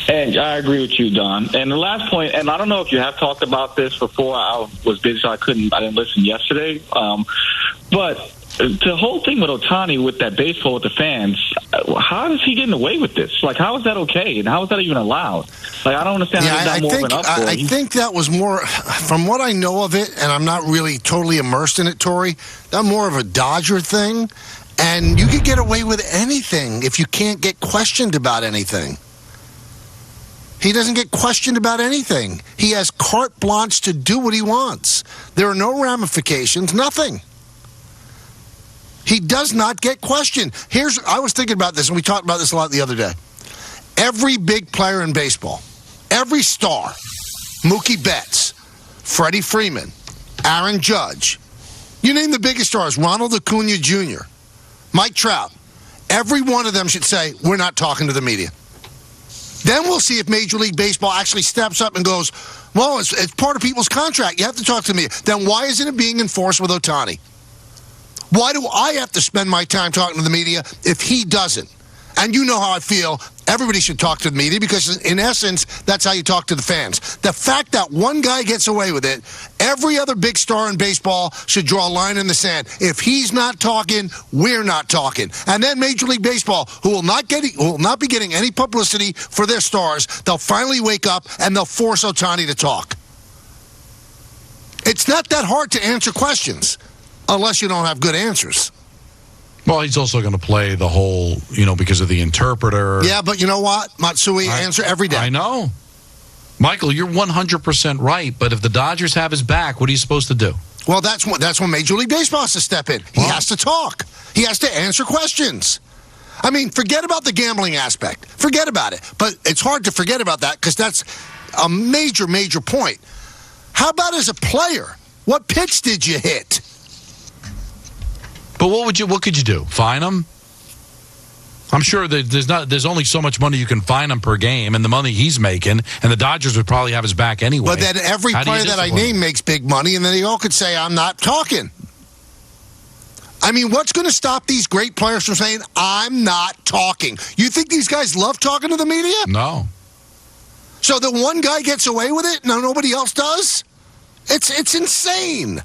And I agree with you, Don. And the last point, and I don't know if you have talked about this before. I was busy, so I didn't listen yesterday. But the whole thing with Ohtani, with that baseball with the fans, how is he getting away with this? Like, how is that okay? And how is that even allowed? Like, I don't understand how that's more of an uproar. I think that was more, from what I know of it, and I'm not really totally immersed in it, Tori, that's more of a Dodger thing. And you could get away with anything if you can't get questioned about anything. He doesn't get questioned about anything. He has carte blanche to do what he wants. There are no ramifications, nothing. He does not get questioned. I was thinking about this, and we talked about this a lot the other day. Every big player in baseball, every star, Mookie Betts, Freddie Freeman, Aaron Judge, you name the biggest stars, Ronald Acuna Jr., Mike Trout, every one of them should say, we're not talking to the media. Then we'll see if Major League Baseball actually steps up and goes, well, it's part of people's contract. You have to talk to me. Then why isn't it being enforced with Ohtani? Why do I have to spend my time talking to the media if he doesn't? And you know how I feel. Everybody should talk to the media because, in essence, that's how you talk to the fans. The fact that one guy gets away with it, every other big star in baseball should draw a line in the sand. If he's not talking, we're not talking. And then Major League Baseball, who will not be getting any publicity for their stars, they'll finally wake up and they'll force Ohtani to talk. It's not that hard to answer questions unless you don't have good answers. Well, he's also going to play the whole, because of the interpreter. Yeah, but you know what? Matsui, answer every day. I know. Michael, you're 100% right, but if the Dodgers have his back, what are you supposed to do? Well, that's when Major League Baseball has to step in. He has to talk. He has to answer questions. I mean, forget about the gambling aspect. Forget about it. But it's hard to forget about that because that's a major, major point. How about as a player? What pitch did you hit? But what could you do? Fine him? I'm sure that there's only so much money you can fine him per game, and the money he's making, and the Dodgers would probably have his back anyway. But then every player that I name makes big money, and then they all could say, I'm not talking. I mean, what's going to stop these great players from saying, I'm not talking? You think these guys love talking to the media? No. So the one guy gets away with it, nobody else does? It's insane.